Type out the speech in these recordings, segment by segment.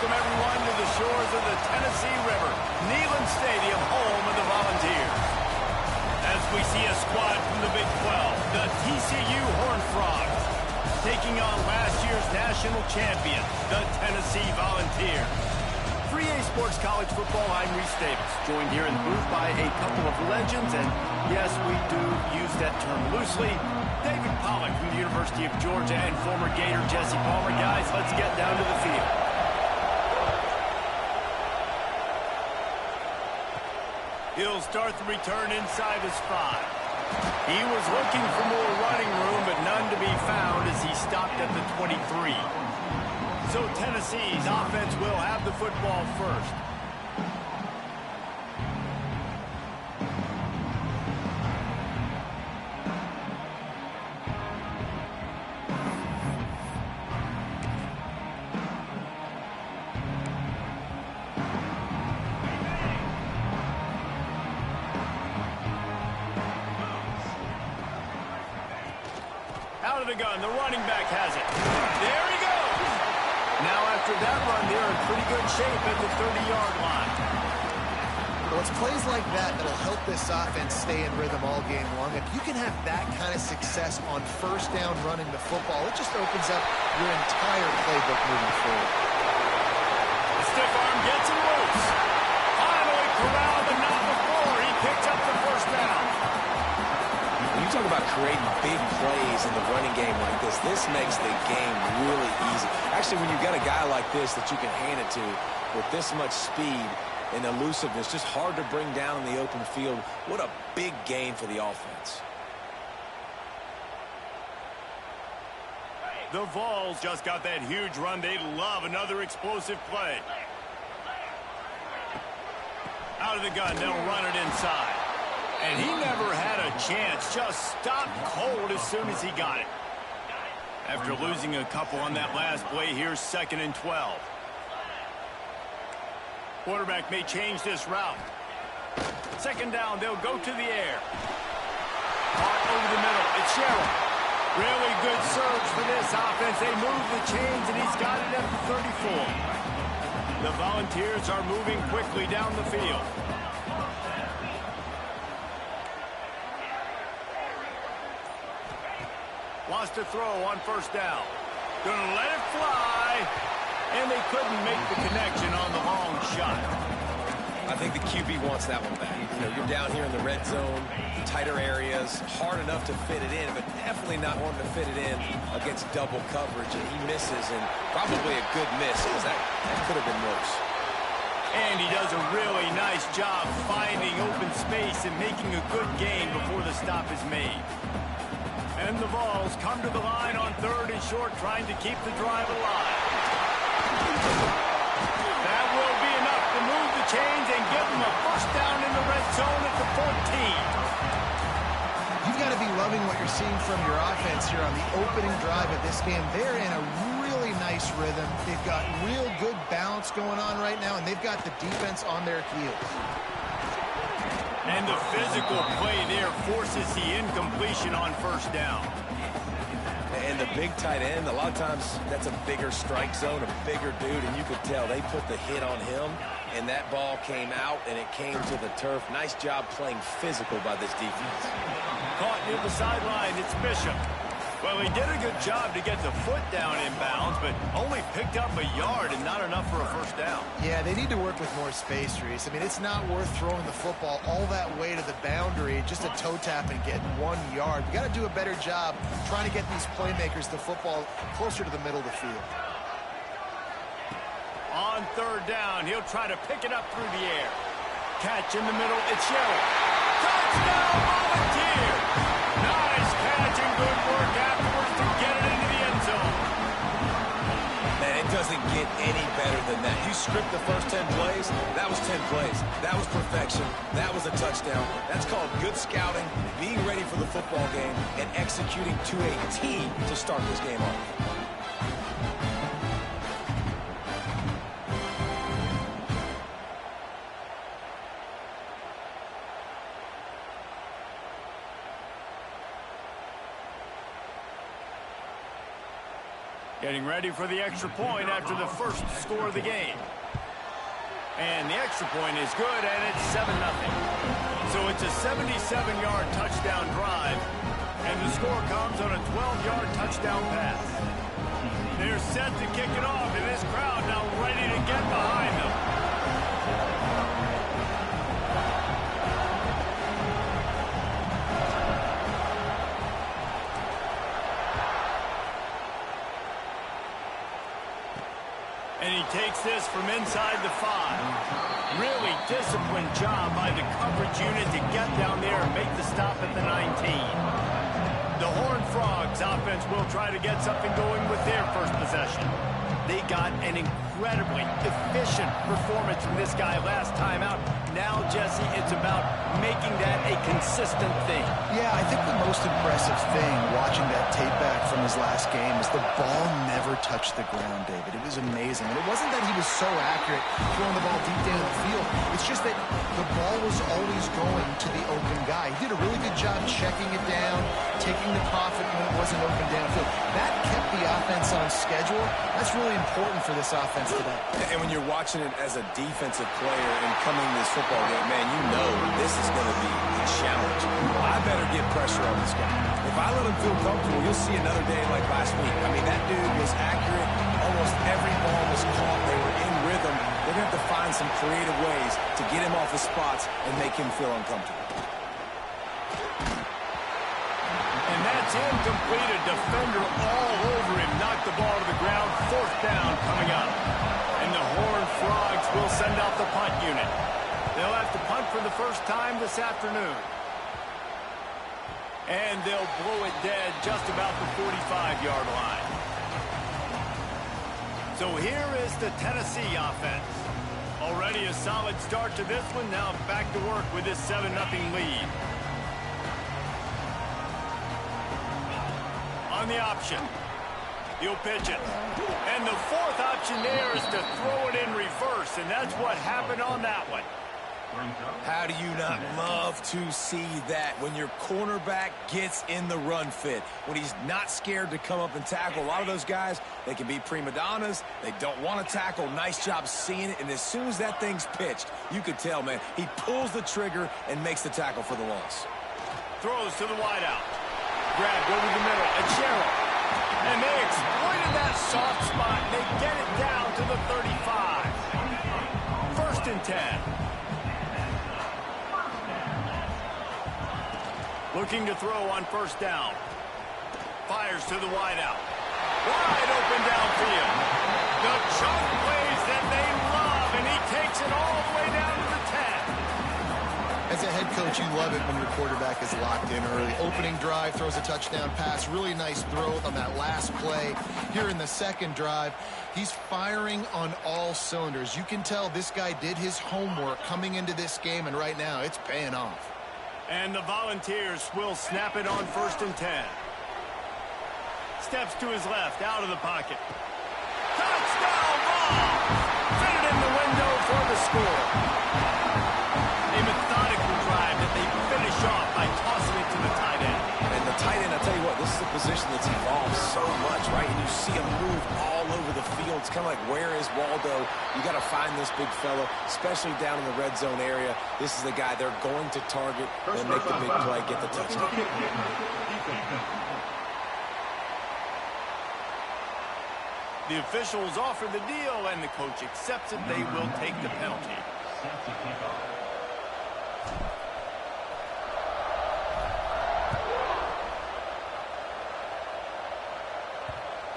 welcome everyone to the shores of the Tennessee River, Neyland Stadium, home of the Volunteers. As we see a squad from the Big 12, the TCU Horned Frogs, taking on last year's national champion, the Tennessee Volunteers. For EA Sports College Football, I'm Reese Davis, joined here in the booth by a couple of legends, and yes, we do use that term loosely. David Pollack from the University of Georgia and former Gator Jesse Palmer. Guys, let's get down to the field. He'll start the return inside his 5. He was looking for more running room, but none to be found as he stopped at the 23. So Tennessee's offense will have the football first. Out of the gun, the running back has it. There he goes! Now after that run, they're in pretty good shape at the 30-yard line. Well, it's plays like that that'll help this offense stay in rhythm all game long. If you can have that kind of success on first down running the football, it just opens up your entire playbook moving forward. The stiff arm gets him loose. Finally corralled, but not before. He picks up the first down. When you talk about creating big plays in the running game like this makes the game really easy. Actually, when you've got a guy like this that you can hand it to with this much speed and elusiveness, just hard to bring down in the open field, what a big gain for the offense. The Vols just got that huge run. They love another explosive play. Out of the gun, they'll run it inside. And he never had a chance, just stopped cold as soon as he got it. After losing a couple on that last play, here's 2nd and 12. Quarterback may change this route. 2nd down, they'll go to the air. Caught over the middle, it's Sherrill. Really good surge for this offense. They move the chains, and he's got it at the 34. The Volunteers are moving quickly down the field. Wants to throw on 1st down. Gonna let it fly. And they couldn't make the connection on the long shot. I think the QB wants that one back. You know, you're down here in the red zone, tighter areas, hard enough to fit it in, but definitely not wanting to fit it in against double coverage. And he misses, and probably a good miss, because that could have been worse. And he does a really nice job finding open space and making a good gain before the stop is made. And the Vols come to the line on 3rd and short, trying to keep the drive alive. That will be enough to move the chains and give them a first down in the red zone at the 14. You've got to be loving what you're seeing from your offense here on the opening drive of this game. They're in a really nice rhythm. They've got real good balance going on right now, and they've got the defense on their heels. And the physical play there forces the incompletion on 1st down. And the big tight end, a lot of times that's a bigger strike zone, a bigger dude, and you could tell they put the hit on him, and that ball came out, and it came to the turf. Nice job playing physical by this defense. Caught near the sideline, it's Bishop. Well, he did a good job to get the foot down in bounds, but only picked up a yard and not enough for a first down. Yeah, they need to work with more space, Reese. I mean, it's not worth throwing the football all that way to the boundary, just a toe tap and get 1 yard. You got to do a better job trying to get these playmakers the football closer to the middle of the field. On 3rd down, he'll try to pick it up through the air. Catch in the middle, it's Sherrill. Touchdown, Volunteers! Nice catch and good work afterwards to get it into the end zone. Man, it doesn't get any better than that. You script the first 10 plays, that was 10 plays. That was perfection. That was a touchdown. That's called good scouting, being ready for the football game, and executing to a T to start this game off. Getting ready for the extra point after the first score of the game. And the extra point is good, and it's 7-0. So it's a 77-yard touchdown drive, and the score comes on a 12-yard touchdown pass. They're set to kick it off, and this crowd now ready to get behind them. And he takes this from inside the 5. Really disciplined job by the coverage unit to get down there and make the stop at the 19. The Horned Frogs offense will try to get something going with their first possession. They got an incredibly efficient performance from this guy last time out. Now, Jesse, it's about making that a consistent thing. Yeah, I think the most impressive thing watching that tape back from his last game is the ball never touched the ground, David. It was amazing. And it wasn't that he was so accurate throwing the ball deep down the field. It's just that the ball was always going to the open guy. He did a really good job checking it down, taking the profit when it wasn't open downfield. That kept the offense on schedule. That's really important for this offense today. And when you're watching it as a defensive player and coming to this football game, man, you know this is going to be a challenge. I better get pressure on this guy. If I let him feel comfortable, you'll see another day like last week. I mean, that dude was accurate. Almost every ball was caught. They were in rhythm. They're going to have to find some creative ways to get him off his spots and make him feel uncomfortable. And that's incomplete. A defender all over him. Knocked the ball to the ground. 4th down coming up. And the Horned Frogs will send out the punt unit. They'll have to punt for the first time this afternoon. And they'll blow it dead just about the 45-yard line. So here is the Tennessee offense. Already a solid start to this one. Now back to work with this 7-0 lead. On the option. He'll pitch it. And the 4th option there is to throw it in reverse, and that's what happened on that one. How do you not love to see that when your cornerback gets in the run fit, when he's not scared to come up and tackle? A lot of those guys, they can be prima donnas. They don't want to tackle. Nice job seeing it. And as soon as that thing's pitched, you could tell, man, he pulls the trigger and makes the tackle for the loss. Throws to the wideout. Grabbed over the middle. Achero. And they exploited that soft spot. They get it down to the 35. 1st and 10. Looking to throw on 1st down. Fires to the wideout. Wide open downfield. The chunk plays that they love, and he takes it all the way down to the 10. As a head coach, you love it when your quarterback is locked in early. Opening drive, throws a touchdown pass. Really nice throw on that last play. Here in the 2nd drive, he's firing on all cylinders. You can tell this guy did his homework coming into this game, and right now it's paying off. And the Volunteers will snap it on 1st and 10. Steps to his left, out of the pocket. Touchdown ball! Fit it in the window for the score. A methodical drive that they finish off by tossing it to the tight end. And the tight end, I'll tell you what, this is a position that's evolved so much, right? And you see him move all over the field. It's kind of like, where is Waldo? You got to find this big fella, especially down in the red zone area. This is the guy they're going to target and make the big play, get the touchdown. The officials offer the deal, and the coach accepts it. They will take the penalty.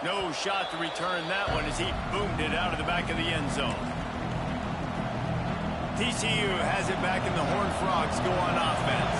No shot to return that one as he boomed it out of the back of the end zone. TCU has it back, and the Horned Frogs go on offense.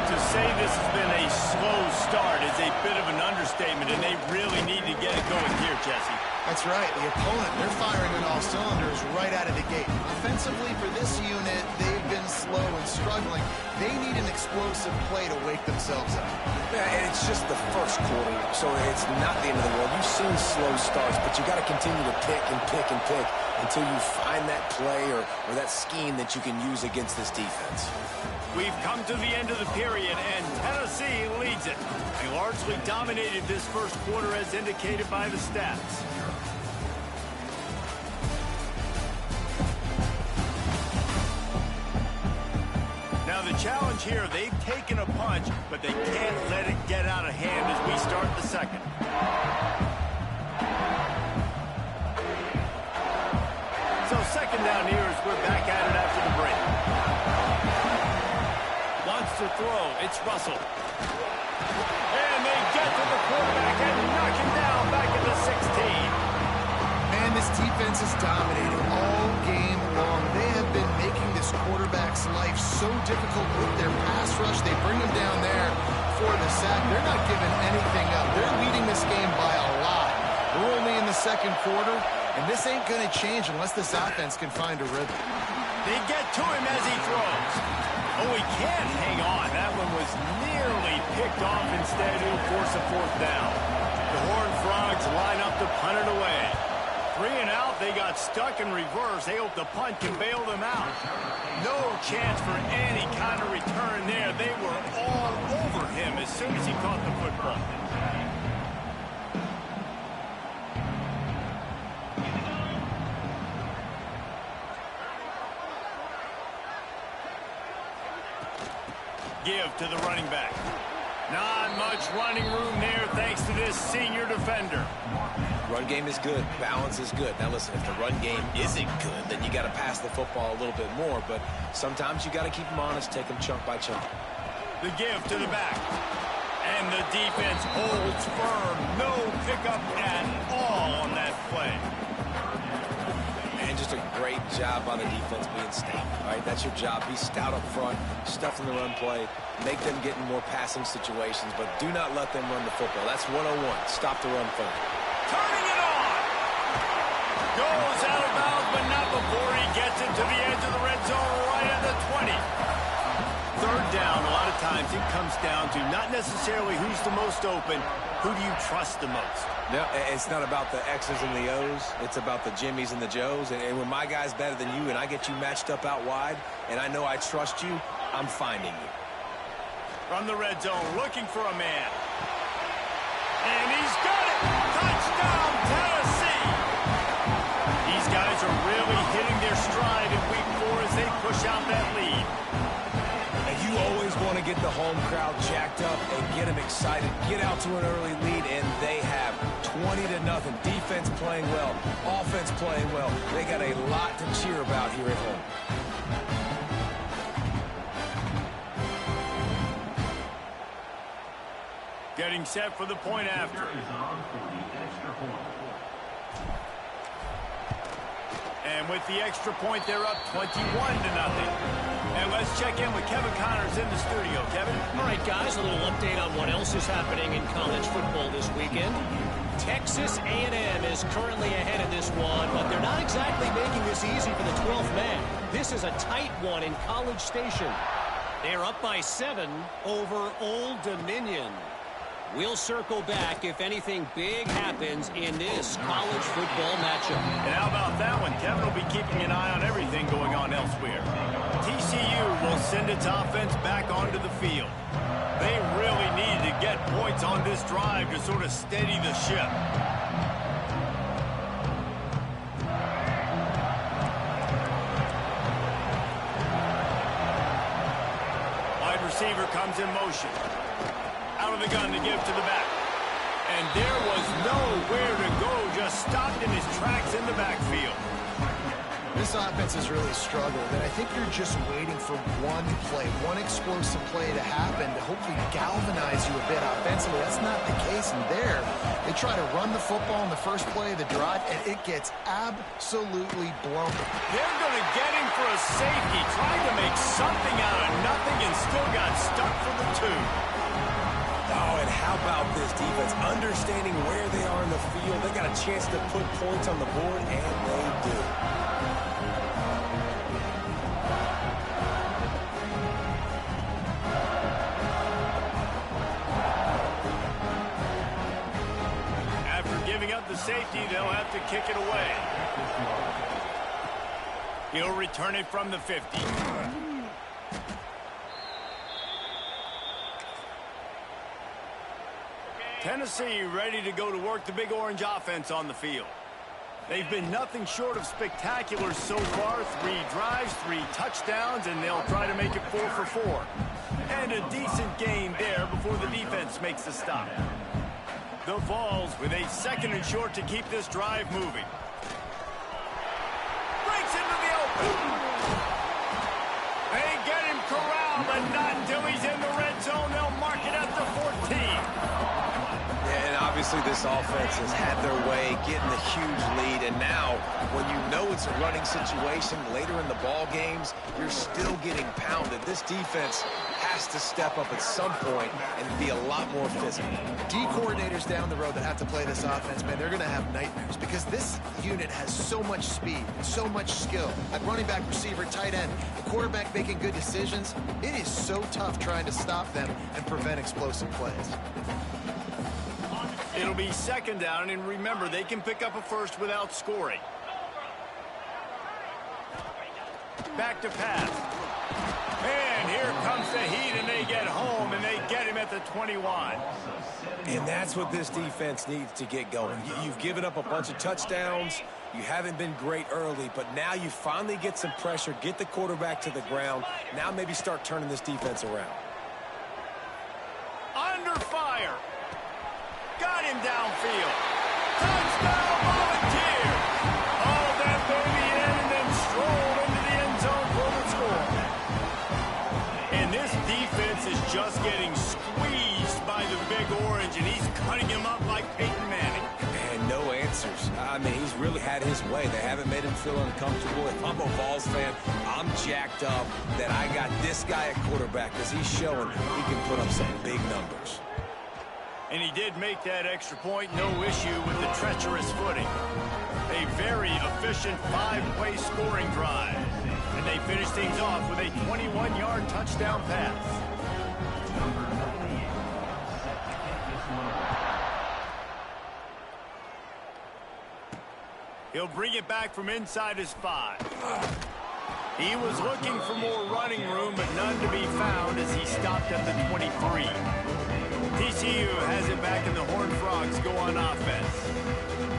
To say this has been a slow start is a bit of an understatement, and they really need to get it going here, Jesse. That's right. The opponent, they're firing on all cylinders right out of the gate. Offensively, for this unit, they've been slow and struggling. They need an explosive play to wake themselves up. Yeah, and it's just the first quarter, so it's not the end of the world. You've seen slow starts, but you got to continue to pick and pick and pick. until you find that play or that scheme that you can use against this defense. We've come to the end of the period, and Tennessee leads it. They largely dominated this first quarter as indicated by the stats. Now the challenge here, they've taken a punch, but they can't let it get out of hand as we start the second. So second down here as we're back at it after the break. Wants to throw, it's Russell. And they get to the quarterback and knock him down back at the 16. Man, this defense is dominating all game long. They have been making this quarterback's life so difficult with their pass rush. They bring him down there for the sack. They're not giving anything up. They're leading this game by a lot. We're only in the second quarter, and this ain't going to change unless this offense can find a rhythm. They get to him as he throws. Oh, he can't hang on. That one was nearly picked off. Instead, he'll force a fourth down. The Horned Frogs line up to punt it away. 3 and out, they got stuck in reverse. They hope the punt can bail them out. No chance for any kind of return there. They were all over him as soon as he caught the football. Give to the running back. Not much running room there thanks to this senior defender. Run game is good. Balance is good. Now listen, if the run game isn't good, then you got to pass the football a little bit more. But sometimes you got to keep them honest, take them chunk by chunk. The give to the back. And the defense holds firm. No pickup at all on that play. And just a great job by the defense being stout. All right, that's your job. Be stout up front, stuff in the run play, make them get in more passing situations, but do not let them run the football. That's 101. Stop the run first. Turning it on. Goes out of bounds, but not before he gets it to the edge of the red zone right at the 20. Third down, a lot of times it comes down to not necessarily who's the most open, who do you trust the most? No, it's not about the X's and the O's. It's about the Jimmies and the Joes. And when my guy's better than you and I get you matched up out wide and I know I trust you, I'm finding you. From the red zone, looking for a man. And he's got it! Touchdown, Tennessee! These guys are really hitting their stride in week 4 as they push out that lead. And you always want to get the home crowd jacked up and get them excited. Get out to an early lead, and they have 20-0. Defense playing well, offense playing well. They got a lot to cheer about here at home. Getting set for the point after. And with the extra point, they're up 21-0. And let's check in with Kevin Connors in the studio. Kevin? All right, guys, a little update on what else is happening in college football this weekend. Texas A&M is currently ahead in this one, but they're not exactly making this easy for the 12th man. This is a tight one in College Station. They're up by 7 over Old Dominion. We'll circle back if anything big happens in this college football matchup. And how about that one? Kevin will be keeping an eye on everything going on elsewhere. TCU will send its offense back onto the field. They really need to get points on this drive to sort of steady the ship. Wide receiver comes in motion. Out of the gun to give to the back. And there was nowhere to go, just stopped in his tracks in the backfield. This offense has really struggled, and I think you're just waiting for one play, one explosive play to happen to hopefully galvanize you a bit offensively. That's not the case in there. They try to run the football in the first play of the drive, and it gets absolutely blown. They're going to get him for a safety, trying to make something out of nothing, and still got stuck for the 2. Oh, and how about this defense? Understanding where they are in the field. They got a chance to put points on the board, and they do. After giving up the safety, they'll have to kick it away. He'll return it from the 50. Tennessee ready to go to work the Big Orange offense on the field. They've been nothing short of spectacular so far. 3 drives, 3 touchdowns, and they'll try to make it 4 for 4. And a decent gain there before the defense makes the stop. The Vols with a 2nd and short to keep this drive moving. Breaks into the open. They get him corralled, but not until he's in the red zone. They'll mark it at the 14. And obviously this offense has had their way, getting the huge lead. And now, when you know it's a running situation later in the ball games, you're still getting pounded. This defense has to step up at some point and be a lot more physical. D coordinators down the road that have to play this offense, man, they're going to have nightmares because this unit has so much speed and so much skill. At running back, receiver, tight end, the quarterback making good decisions. It is so tough trying to stop them and prevent explosive plays. It'll be 2nd down, and remember, they can pick up a first without scoring. Back to pass. And here comes the heat, and they get home, and they get him at the 21. And that's what this defense needs to get going. You've given up a bunch of touchdowns. You haven't been great early, but now you finally get some pressure, get the quarterback to the ground. Now maybe start turning this defense around. Under fire. Got him downfield. Touchdown, Volunteers! Haul that baby in and then stroll into the end zone for the score. And this defense is just getting squeezed by the Big Orange, and he's cutting him up like Peyton Manning. And no answers. I mean, he's really had his way. They haven't made him feel uncomfortable. If I'm a Vols fan, I'm jacked up that I got this guy at quarterback because he's showing he can put up some big numbers. And he did make that extra point, no issue with the treacherous footing. A very efficient 5-play scoring drive. And they finish things off with a 21-yard touchdown pass. He'll bring it back from inside his 5. He was looking for more running room, but none to be found as he stopped at the 23. TCU has it back, and the Horned Frogs go on offense.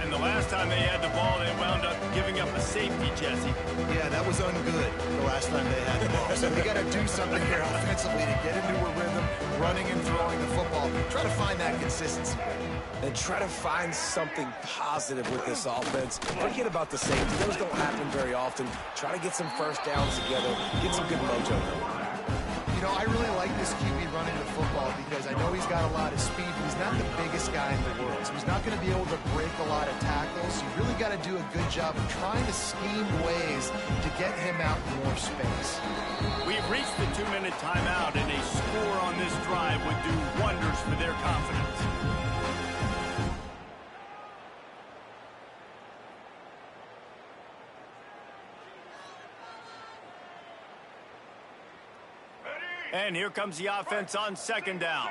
And the last time they had the ball, they wound up giving up a safety, Jesse. Yeah, that was ungood the last time they had the ball. So they got to do something here offensively to get into a rhythm, running and throwing the football. Try to find that consistency. And try to find something positive with this offense. Forget about the safety. Those don't happen very often. Try to get some first downs together. Get some good mojo going. You know, I really like this QB running the football because I know he's got a lot of speed, but he's not the biggest guy in the world. So he's not going to be able to break a lot of tackles. You really got to do a good job of trying to scheme ways to get him out in more space. We've reached the 2-minute timeout, and a score on this drive would do wonders for their confidence. And here comes the offense on 2nd down.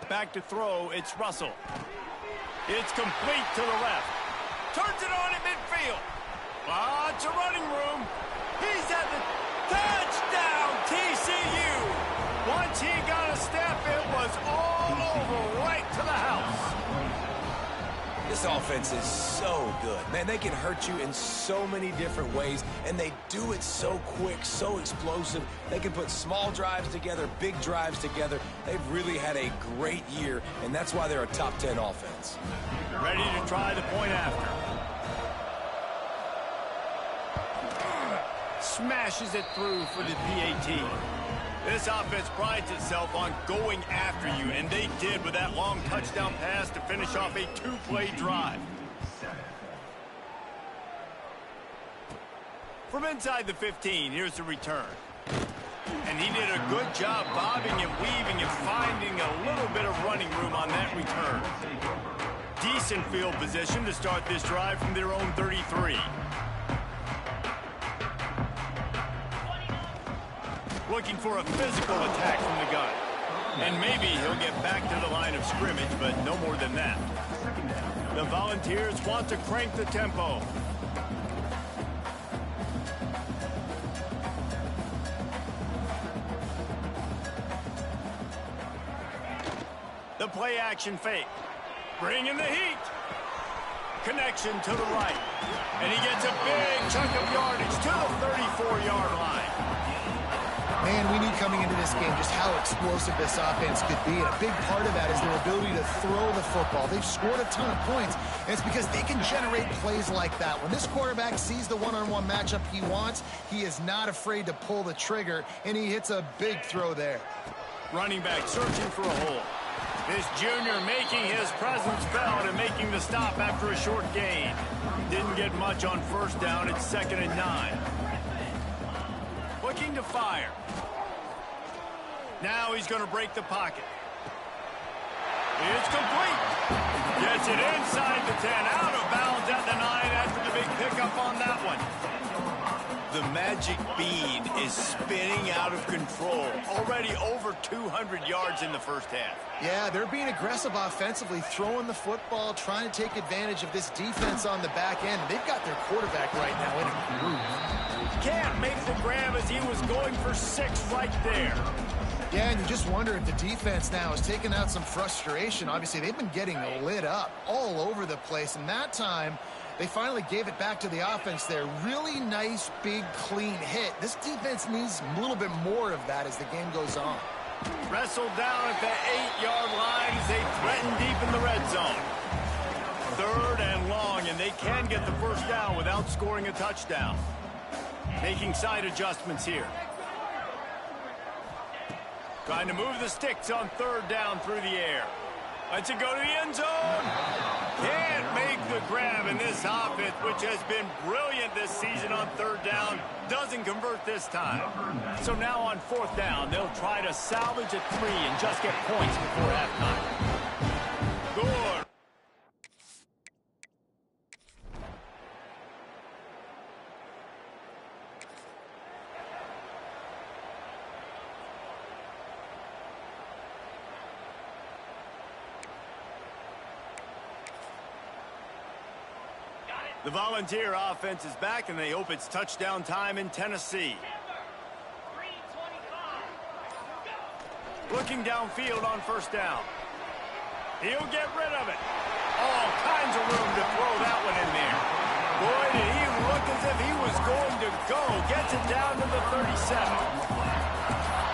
Back to throw, it's Russell. It's complete to the left. Turns it on at midfield. Lots of running room. He's at the touchdown, TCU. Once he got a step, it was all over right to the house. This offense is so good. Man, they can hurt you in so many different ways, and they do it so quick, so explosive. They can put small drives together, big drives together. They've really had a great year, and that's why they're a top 10 offense. Ready to try the point after. Smashes it through for the PAT. This offense prides itself on going after you, and they did with that long touchdown pass to finish off a 2-play drive. From inside the 15, here's the return. And he did a good job bobbing and weaving and finding a little bit of running room on that return. Decent field position to start this drive from their own 33. Looking for a physical attack from the gun. And maybe he'll get back to the line of scrimmage, but no more than that. The Volunteers want to crank the tempo. The play action fake. Bringing the heat. Connection to the right. And he gets a big chunk of yardage to the 34-yard line. Man, we knew coming into this game just how explosive this offense could be. And a big part of that is their ability to throw the football. They've scored a ton of points, and it's because they can generate plays like that. When this quarterback sees the one-on-one matchup he wants, he is not afraid to pull the trigger, and he hits a big throw there. Running back searching for a hole. This junior making his presence felt and making the stop after a short gain. Didn't get much on first down. It's 2nd and 9. Looking to fire. Now he's going to break the pocket. It's complete. Gets it inside the 10. Out of bounds at the 9 after the big pickup on that one. The magic bean is spinning out of control. Already over 200 yards in the first half. Yeah, they're being aggressive offensively, throwing the football, trying to take advantage of this defense on the back end. They've got their quarterback right now in a groove. Can't make the grab as he was going for 6 right there. Yeah, and you just wonder if the defense now is taking out some frustration. Obviously, they've been getting lit up all over the place, and that time they finally gave it back to the offense there. Really nice, big, clean hit. This defense needs a little bit more of that as the game goes on. Wrestled down at the 8-yard line as they threaten deep in the red zone. 3rd and long, and they can get the first down without scoring a touchdown. Making side adjustments here. Trying to move the sticks on 3rd down through the air. Lets it go to the end zone. Can't make the grab in this offense, which has been brilliant this season on 3rd down. Doesn't convert this time. So now on 4th down, they'll try to salvage a 3 and just get points before halftime. Good. The Volunteer offense is back, and they hope it's touchdown time in Tennessee. Looking downfield on 1st down. He'll get rid of it. All kinds of room to throw that one in there. Boy, did he look as if he was going to go. Gets it down to the 37.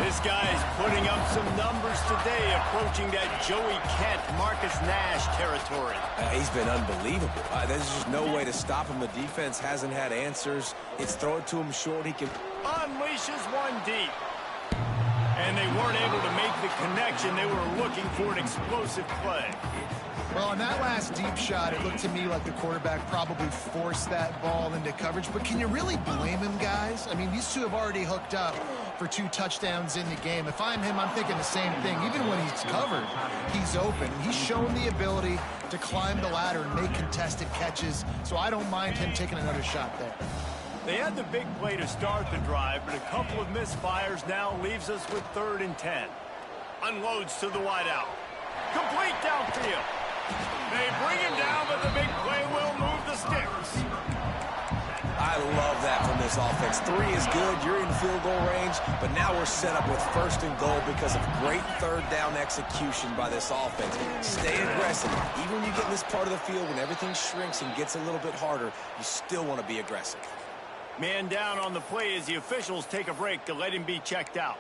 This guy's putting up some numbers today, approaching that Joey Kent, Marcus Nash territory. He's been unbelievable. There's just no way to stop him. The defense hasn't had answers. It's throw it to him short. He can unleashes one deep. And they weren't able to make the connection. They were looking for an explosive play. Well, on that last deep shot, it looked to me like the quarterback probably forced that ball into coverage. But can you really blame him, guys? I mean, these two have already hooked up for 2 touchdowns in the game. If I'm him, I'm thinking the same thing. Even when he's covered, he's open. He's shown the ability to climb the ladder and make contested catches. So I don't mind him taking another shot there. They had the big play to start the drive, but a couple of misfires now leaves us with 3rd and 10. Unloads to the wideout. Complete downfield. They bring him down, but the big play will move the sticks. I love that from this offense. 3 is good. You're in field goal range, but now we're set up with 1st and goal because of great 3rd down execution by this offense. Stay aggressive. Even when you get in this part of the field, when everything shrinks and gets a little bit harder, you still want to be aggressive. Man down on the play as the officials take a break to let him be checked out.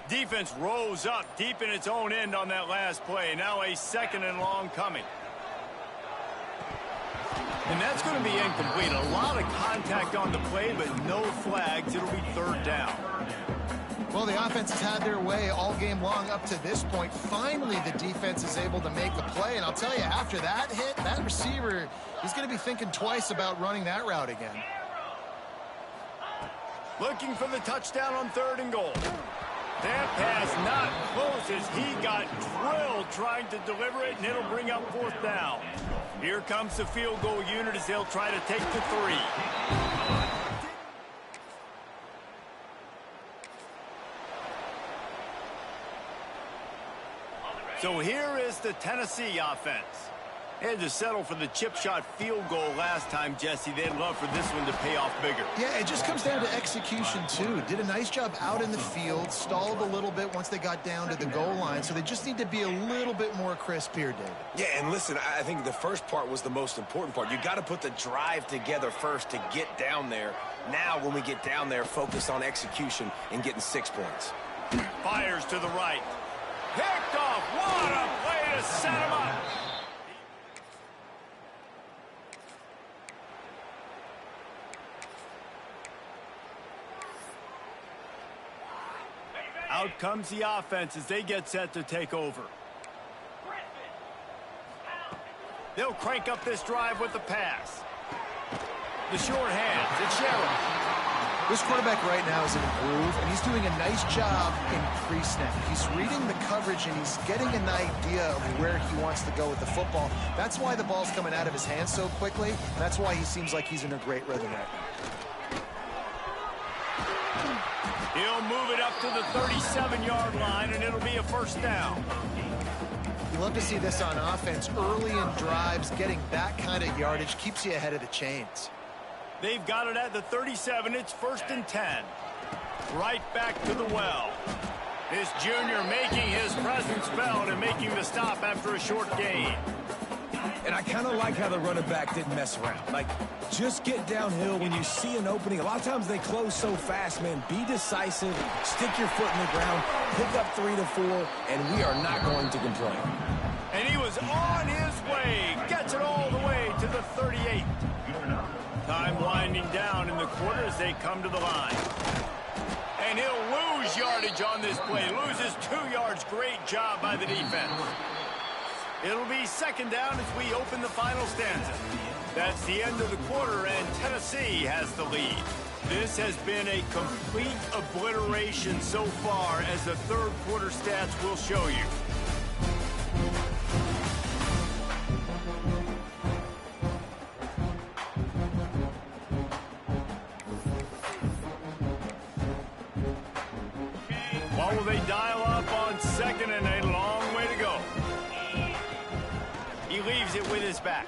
Defense rose up deep in its own end on that last play. Now a 2nd and long coming. And that's going to be incomplete. A lot of contact on the play, but no flags. It'll be 3rd down. Well, the offense has had their way all game long up to this point. Finally, the defense is able to make the play. And I'll tell you, after that hit, that receiver, he's going to be thinking twice about running that route again. Looking for the touchdown on 3rd and goal. That pass not close as he got drilled trying to deliver it, and it'll bring up 4th down. Here comes the field goal unit as they'll try to take the 3. So here is the Tennessee offense. They had to settle for the chip shot field goal last time, Jesse. They'd love for this one to pay off bigger. Yeah, it just comes down to execution, too. Did a nice job out in the field, stalled a little bit once they got down to the goal line, so they just need to be a little bit more crisp here, David. Yeah, and listen, I think the first part was the most important part. You got to put the drive together first to get down there. Now, when we get down there, focus on execution and getting 6 points. Fires to the right. Picked off. What a play to set him up. Out comes the offense as they get set to take over. They'll crank up this drive with the pass. The short hands. It's Sheriff. This quarterback right now is in a groove, and he's doing a nice job in pre-snap. He's reading the coverage, and he's getting an idea of where he wants to go with the football. That's why the ball's coming out of his hands so quickly, and that's why he seems like he's in a great rhythm right now. He'll move it up to the 37-yard line, and it'll be a 1st down. You love to see this on offense. Early in drives, getting that kind of yardage keeps you ahead of the chains. They've got it at the 37. It's 1st and 10. Right back to the well. This junior making his presence felt and making the stop after a short gain. And I kind of like how the running back didn't mess around. Like, just get downhill when you see an opening. A lot of times they close so fast, man. Be decisive, stick your foot in the ground, pick up 3 to 4, and we are not going to complain. And he was on his way. Gets it all the way to the 38. Time winding down in the quarter as they come to the line. And he'll lose yardage on this play. Loses 2 yards. Great job by the defense. It'll be 2nd down as we open the final stanza. That's the end of the quarter, and Tennessee has the lead. This has been a complete obliteration so far, as the 3rd quarter stats will show you. What will they dial up on 2nd and a long way to go? He leaves it with his back.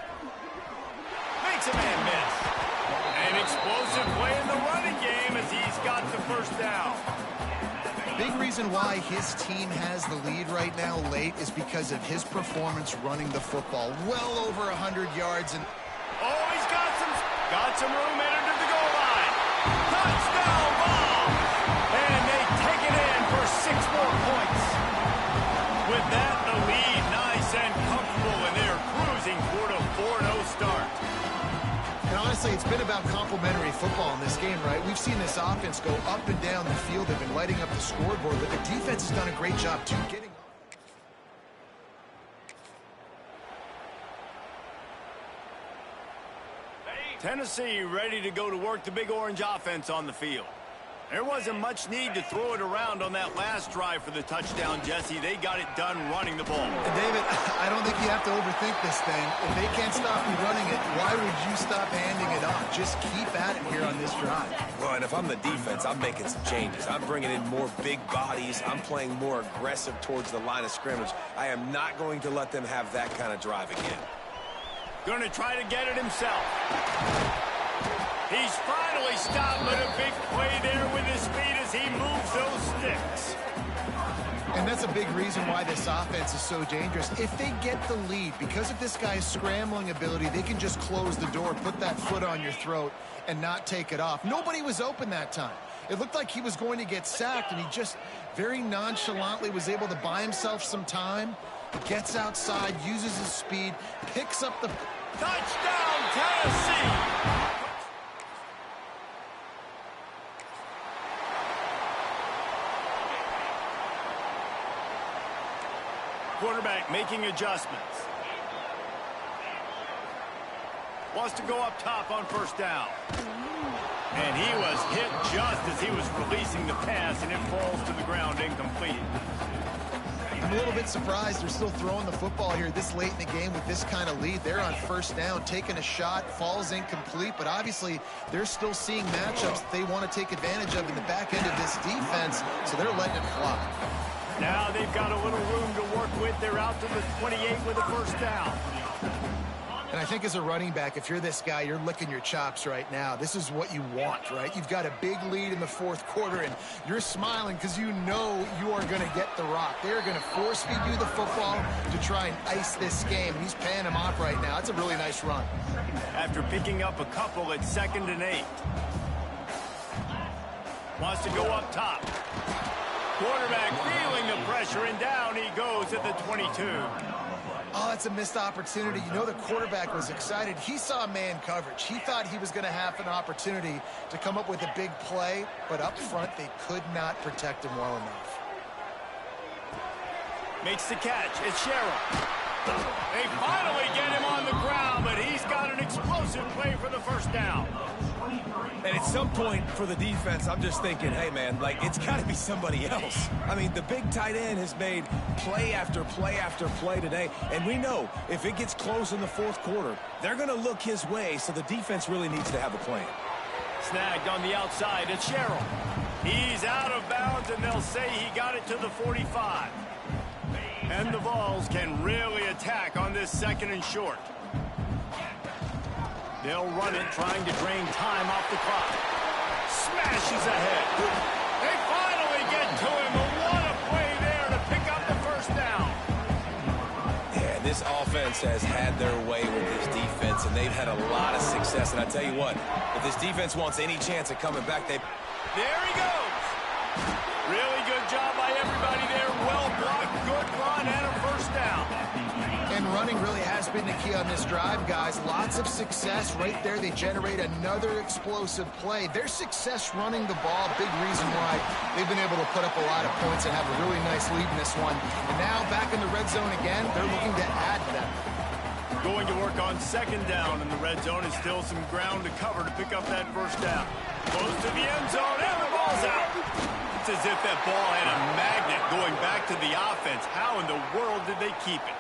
Makes a man miss. An explosive play in the running game as he's got the 1st down. Big reason why his team has the lead right now late is because of his performance running the football. Well over 100 yards. And oh, he's got some room headed to the goal line. Touchdown ball. And they take it in for 6 more points. With that, the lead nice and comfortable, and they're cruising toward a 4-0 start. And honestly, it's been about complementary football in this game, right? We've seen this offense go up and down the field. They've been lighting up the scoreboard, but the defense has done a great job, too, getting... Tennessee ready to go to work the Big Orange offense on the field. There wasn't much need to throw it around on that last drive for the touchdown, Jesse. They got it done running the ball. And David, I don't think you have to overthink this thing. If they can't stop you running it, why would you stop handing it off? Just keep at it here on this drive. Well, and if I'm the defense, I'm making some changes. I'm bringing in more big bodies. I'm playing more aggressive towards the line of scrimmage. I am not going to let them have that kind of drive again. Going to try to get it himself. He's finally stopped, but a big play there with his feet as he moves those sticks. And that's a big reason why this offense is so dangerous. If they get the lead, because of this guy's scrambling ability, they can just close the door, put that foot on your throat, and not take it off. Nobody was open that time. It looked like he was going to get sacked, and he just very nonchalantly was able to buy himself some time, gets outside, uses his speed, picks up the... Touchdown, Tennessee! Quarterback making adjustments. Wants to go up top on 1st down. And he was hit just as he was releasing the pass, and it falls to the ground incomplete. I'm a little bit surprised they're still throwing the football here this late in the game with this kind of lead. They're on first down, taking a shot, falls incomplete, but obviously they're still seeing matchups that they want to take advantage of in the back end of this defense, so they're letting it fly. Now they've got a little room to work with. They're out to the 28 with a first down. And I think as a running back, if you're this guy, you're licking your chops right now. This is what you want, right? You've got a big lead in the fourth quarter, and you're smiling because you know you are going to get the rock. They're going to force feed you the football to try and ice this game. He's paying him off right now. It's a really nice run. After picking up a couple at 2nd and 8. Wants to go up top. Quarterback feeling the pressure, and down he goes at the 22. Oh, that's a missed opportunity. You know the quarterback was excited. He saw man coverage. He thought he was going to have an opportunity to come up with a big play, but up front they could not protect him well enough. Makes the catch. It's Sherrill. They finally get him on the ground, but he's got an explosive play for the first down. And at some point for the defense, I'm just thinking, hey, man, like, it's got to be somebody else. I mean, the big tight end has made play after play after play today. And we know if it gets close in the fourth quarter, they're going to look his way, so the defense really needs to have a plan. Snagged on the outside. It's Sherrill. He's out of bounds, and they'll say he got it to the 45. And the Vols can really attack on this 2nd and short. They'll run it, trying to drain time off the clock. Smashes ahead. They finally get to him, but what a play there to pick up the first down. Yeah, this offense has had their way with this defense, and they've had a lot of success. And I tell you what, if this defense wants any chance of coming back, There he goes. Really good job by everybody there. Well blocked, good run, and a first down. And running really has been the key on this drive, guys. Lots of success right there. They generate another explosive play. Their success running the ball, big reason why they've been able to put up a lot of points and have a really nice lead in this one. And now back in the red zone again, they're looking to add to that. Going to work on 2nd down in the red zone, and still some ground to cover to pick up that first down. Close to the end zone, and the ball's out. It's as if that ball had a magnet going back to the offense. How in the world did they keep it?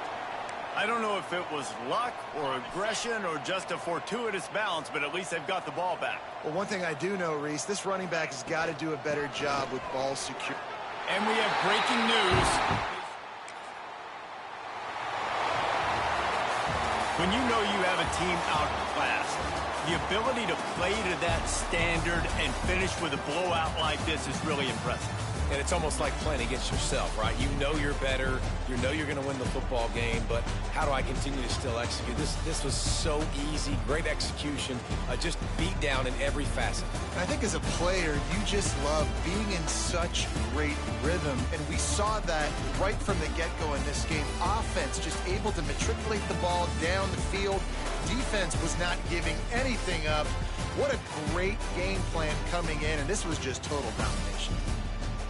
I don't know if it was luck or aggression or just a fortuitous bounce, but at least they've got the ball back. Well, one thing I do know, Reese, this running back has got to do a better job with ball security. And we have breaking news. When you know you have a team outclassed, the ability to play to that standard and finish with a blowout like this is really impressive. And it's almost like playing against yourself, right? You know you're better. You know you're going to win the football game, but how do I continue to still execute? This was so easy, great execution, just beat down in every facet. I think as a player, you just love being in such great rhythm, and we saw that right from the get-go in this game. Offense just able to matriculate the ball down the field. Defense was not giving anything up. What a great game plan coming in, and this was just total domination.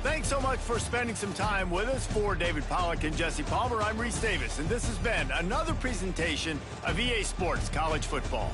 Thanks so much for spending some time with us. For David Pollack and Jesse Palmer, I'm Reese Davis, and this has been another presentation of EA Sports College Football.